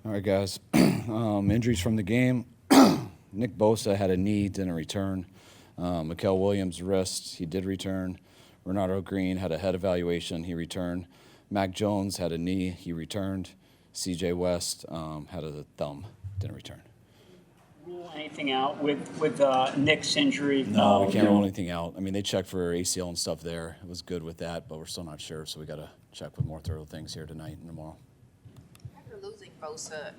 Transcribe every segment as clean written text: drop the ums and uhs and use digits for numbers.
All right, guys. Injuries from the game. Nick Bosa had a knee, didn't return. Mikael Williams' wrist, he did return. Renardo Green had a head evaluation, he returned. Mac Jones had a knee, he returned. CJ West had a thumb, didn't return. Rule anything out with Nick's injury? No, we can't rule anything out. I mean, they checked for ACL and stuff there. It was good with that, but we're still not sure, so we got to check with more thorough things here tonight and tomorrow. After losing Bosa,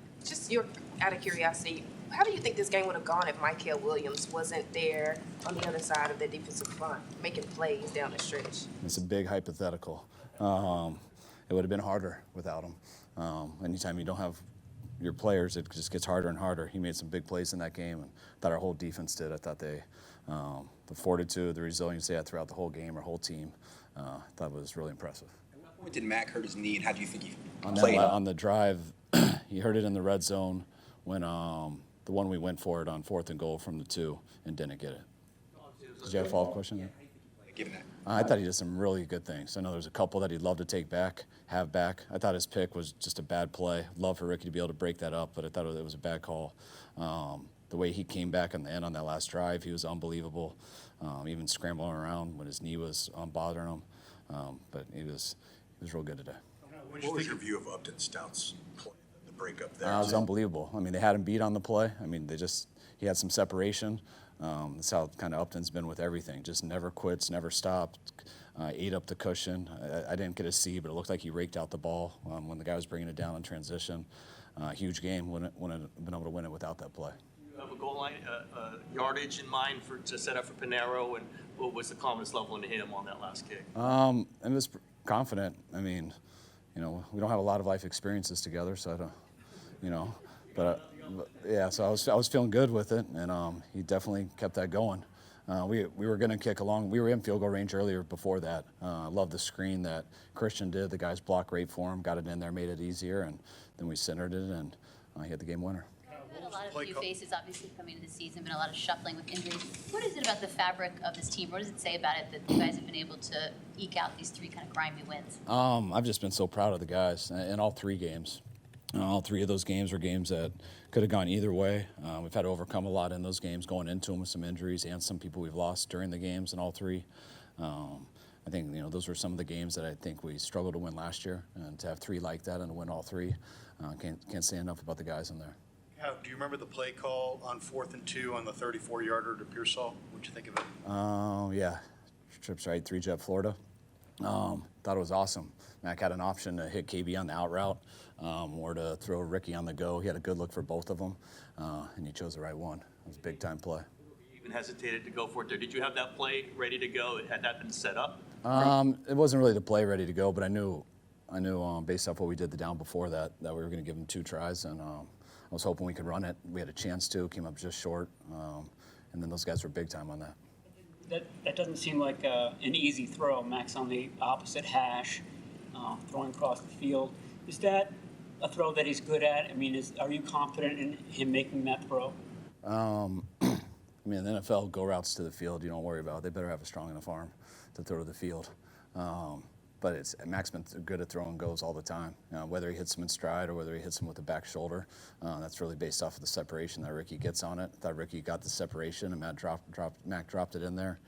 out of curiosity, how do you think this game would have gone if Mikael Williams wasn't there on the other side of the defensive front, making plays down the stretch? It's a big hypothetical. It would have been harder without him. Anytime you don't have your players, it just gets harder and harder. He made some big plays in that game, and I thought our whole defense did. I thought the fortitude, the resilience they had throughout the whole game, our whole team, I thought was really impressive. At what point did Mac hurt his knee, and how do you think he played? On the drive, he hurt it in the red zone when the one we went for it on 4th and goal from the 2 and didn't get it. Did you have a follow-up question? given that? I thought he did some really good things. I know there's a couple that he'd love to have back. I thought his pick was just a bad play. Love for Ricky to be able to break that up, but I thought it was a bad call. The way he came back in the end on that last drive, he was unbelievable. Even scrambling around when his knee was bothering him. But he was real good today. What was your view of Upton Stout's play, the breakup there? It was unbelievable. I mean, they had him beat on the play. I mean, he had some separation. That's how kind of Upton's been with everything. Just never quits, never stopped, ate up the cushion. I didn't get to see, but it looked like he raked out the ball when the guy was bringing it down in transition. Huge game. Wouldn't have been able to win it without that play. You have a goal line yardage in mind to set up for Pinero, and what was the confidence level in him on that last kick? I was confident. I mean, we don't have a lot of life experiences together, so I don't, but yeah, so I was feeling good with it, and he definitely kept that going. We were going to kick along. We were in field goal range earlier before that. I love the screen that Christian did. The guys blocked great for him, got it in there, made it easier, and then we centered it, and he had the game winner. A lot of new faces obviously coming into the season, been a lot of shuffling with injuries. What is it about the fabric of this team? What does it say about it that you guys have been able to eke out these three kind of grimy wins? I've just been so proud of the guys in all three games. All three of those games were games that could have gone either way. We've had to overcome a lot in those games going into them with some injuries and some people we've lost during the games in all three. I think those were some of the games that I think we struggled to win last year, and to have three like that and to win all three, can't say enough about the guys in there. Do you remember the play call on 4th and 2 on the 34-yarder to Pearsall? What'd you think of it? Yeah, trips right, 3-jet Florida. Thought it was awesome. Mac had an option to hit KB on the out route or to throw Ricky on the go. He had a good look for both of them, and he chose the right one. It was a big-time play. You even hesitated to go for it there. Did you have that play ready to go? Had that been set up? It wasn't really the play ready to go, but I knew based off what we did the down before that we were going to give him 2 tries, and I was hoping we could run it. We had a chance to, came up just short, and then those guys were big time on that. That doesn't seem like an easy throw. Max on the opposite hash, throwing across the field. Is that a throw that he's good at? I mean, are you confident in him making that throw? I mean, in the NFL, go routes to the field, you don't worry about it. They better have a strong enough arm to throw to the field. But Mac's been good at throwing goes all the time. Whether he hits him in stride or whether he hits him with the back shoulder, that's really based off of the separation that Ricky gets on it. I thought Ricky got the separation, and Mac dropped it in there.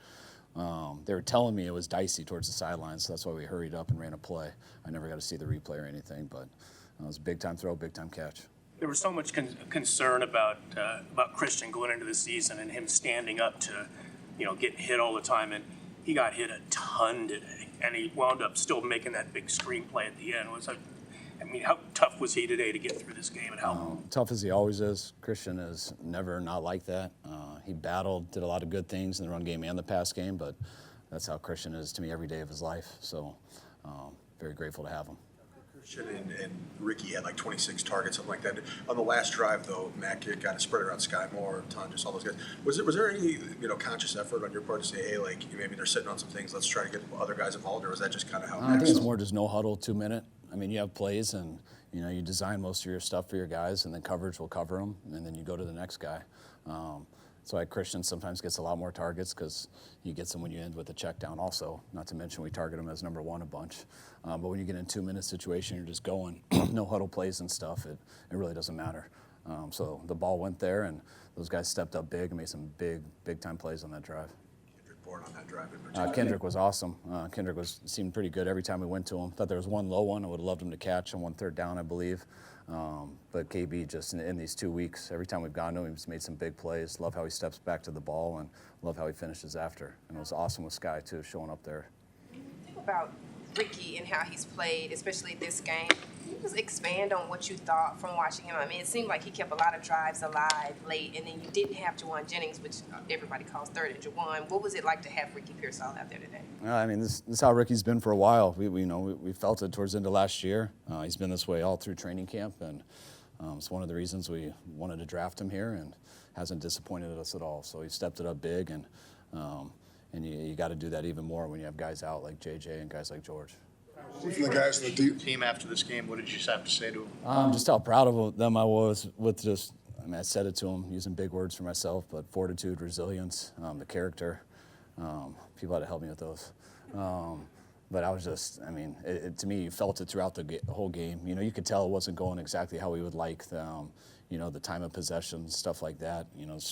They were telling me it was dicey towards the sidelines, so that's why we hurried up and ran a play. I never got to see the replay or anything, but it was a big-time throw, big-time catch. There was so much concern about Christian going into the season and him standing up to, getting hit all the time, and he got hit a ton today, and he wound up still making that big screenplay at the end. How tough was he today to get through this game, and how tough as he always is. Christian is never not like that. He battled, did a lot of good things in the run game and the pass game, but that's how Christian is to me every day of his life. So very grateful to have him. Christian and Ricky had like 26 targets, something like that. On the last drive, though, Mac got to spread around Sky Moore, just all those guys. Was there any conscious effort on your part to say, hey, maybe they're sitting on some things, let's try to get other guys involved, or was that just kind of how? I think it's more just no huddle, 2-minute. I mean, you have plays, and you design most of your stuff for your guys, and then coverage will cover them, and then you go to the next guy. That's why Christian sometimes gets a lot more targets because he gets them when you end with a check down also. Not to mention we target him as number one a bunch. But when you get in a 2-minute situation, you're just going, no huddle plays and stuff, it really doesn't matter. So the ball went there, and those guys stepped up big and made some big time plays on that drive. Kendrick Bourne on that drive in particular. Kendrick was awesome. Kendrick seemed pretty good every time we went to him. Thought there was one low one I would have loved him to catch on 1 3rd down, I believe. But KB just in these 2 weeks, every time we've gone to him, he's made some big plays. Love how he steps back to the ball and love how he finishes after. And it was awesome with Sky too, showing up there. Think about Ricky and how he's played, especially this game. Can you just expand on what you thought from watching him? I mean, it seemed like he kept a lot of drives alive late, and then you didn't have Juwan Jennings, which everybody calls third and Juwan. What was it like to have Ricky Pearsall out there today? I mean, this is how Ricky's been for a while. We felt it towards the end of last year. He's been this way all through training camp, and it's one of the reasons we wanted to draft him here, and hasn't disappointed us at all. So he stepped it up big, and you got to do that even more when you have guys out like JJ and guys like George. From the guys in the team after this game, what did you have to say to them? Just how proud of them I was with just, I said it to them using big words for myself, but fortitude, resilience, the character. People had to help me with those. But I was just, to me, you felt it throughout the whole game. You could tell it wasn't going exactly how we would like. The time of possession, stuff like that.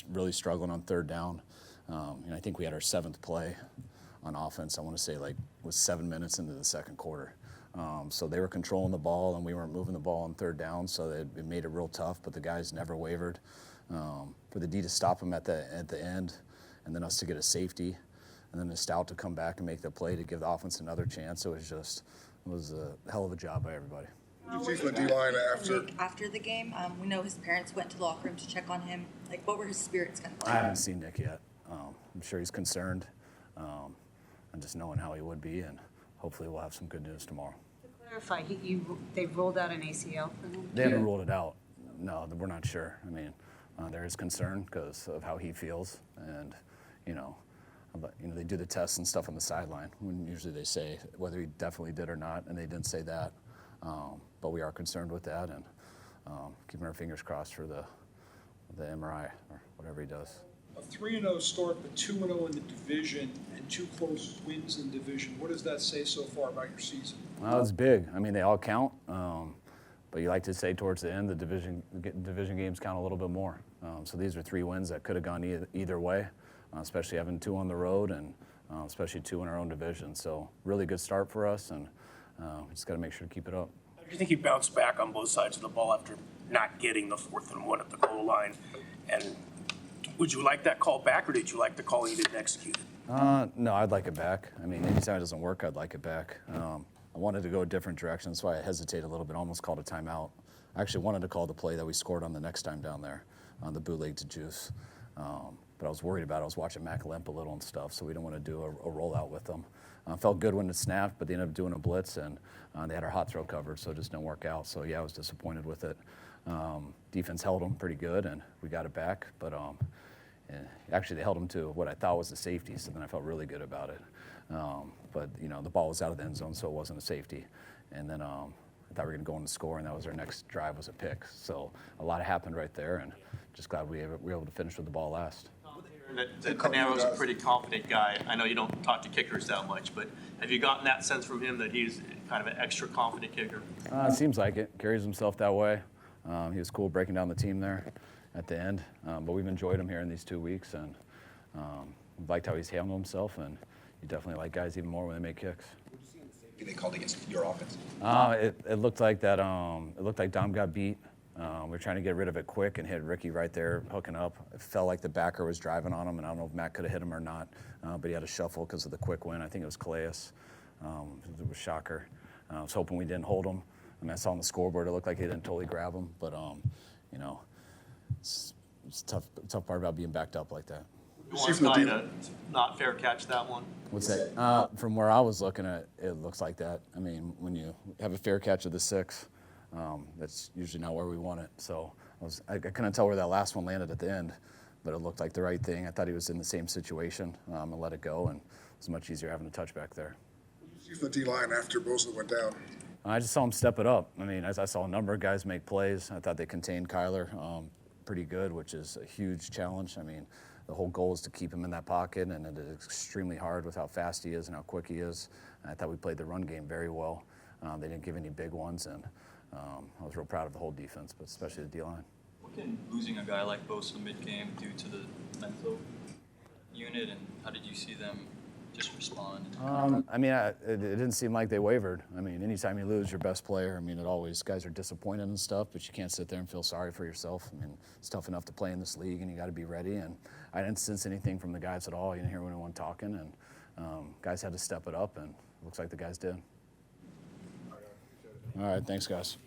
Really struggling on 3rd down. I think we had our 7th play on offense. I want to say was 7 minutes into the 2nd quarter. So they were controlling the ball, and we weren't moving the ball on 3rd down. So it made it real tough. But the guys never wavered. For the D to stop them at the end, and then us to get a safety. And then the Stout to come back and make the play to give the offense another chance. It was a hell of a job by everybody. What did you see from the D-line After the game? We know his parents went to the locker room to check on him. What were his spirits kind of like? I haven't seen Nick yet. I'm sure he's concerned. And just knowing how he would be, and hopefully we'll have some good news tomorrow. To clarify, they've ruled out an ACL for him? They haven't ruled it out. No, we're not sure. There is concern because of how he feels, and they do the tests and stuff on the sideline when usually they say whether he definitely did or not, and they didn't say that. But we are concerned with that, and keeping our fingers crossed for the MRI or whatever he does. A 3-0 start, but 2-0 in the division, and 2 close wins in the division. What does that say so far about your season? Well, it's big. They all count. But you like to say towards the end, the division games count a little bit more. So these are 3 wins that could have gone either way, especially having 2 on the road and especially 2 in our own division. So really good start for us, and we just got to make sure to keep it up. How do you think he bounced back on both sides of the ball after not getting the 4th and 1 at the goal line? And would you like that call back, or did you like the call he didn't execute? No, I'd like it back. Anytime it doesn't work, I'd like it back. I wanted to go a different direction. That's why I hesitated a little bit, almost called a timeout. I actually wanted to call the play that we scored on the next time down there, on the bootleg to Juice. But I was worried about it. I was watching Mac limp a little and stuff, so we didn't want to do a rollout with them. Felt good when it snapped, but they ended up doing a blitz, and they had our hot throw covered, so it just didn't work out. So, yeah, I was disappointed with it. Defense held them pretty good, and we got it back. But actually, they held them to what I thought was a safety, so then I felt really good about it. But the ball was out of the end zone, so it wasn't a safety. And then I thought we were going to go on to score, and that was our next drive was a pick. So a lot happened right there, and just glad we were able to finish with the ball last. That Panero's a pretty confident guy. I know you don't talk to kickers that much, but have you gotten that sense from him that he's kind of an extra confident kicker? It seems like it. Carries himself that way. He was cool breaking down the team there at the end. But we've enjoyed him here in these 2 weeks, and liked how he's handled himself, and you definitely like guys even more when they make kicks. What did you see in the safety they called against your offense? It looked like that. It looked like Dom got beat. We were trying to get rid of it quick and hit Ricky right there, hooking up. It felt like the backer was driving on him, and I don't know if Matt could have hit him or not, but he had a shuffle because of the quick win. I think it was Calais. It was shocker. I was hoping we didn't hold him. I saw on the scoreboard it looked like he didn't totally grab him, but it's tough part about being backed up like that. You want Sky to not fair catch that one? What's that? From where I was looking at it, looks like that. When you have a fair catch of the 6, that's usually not where we want it. So I couldn't tell where that last one landed at the end, but it looked like the right thing. I thought he was in the same situation and let it go, and it was much easier having a touchback there. What did you see from the D-line after Bosa went down? I just saw him step it up. As I saw a number of guys make plays, I thought they contained Kyler pretty good, which is a huge challenge. the whole goal is to keep him in that pocket, and it is extremely hard with how fast he is and how quick he is. And I thought we played the run game very well. They didn't give any big ones, and I was real proud of the whole defense, but especially the D-line. What can losing a guy like Bosa mid-game do to the mental unit, and how did you see them just respond? I mean, it didn't seem like they wavered. I mean, anytime you lose your best player, I mean, guys are disappointed and stuff, but you can't sit there and feel sorry for yourself. I mean, it's tough enough to play in this league, and you got to be ready. And I didn't sense anything from the guys at all. You didn't hear anyone talking, and guys had to step it up, and it looks like the guys did. All right, thanks, guys.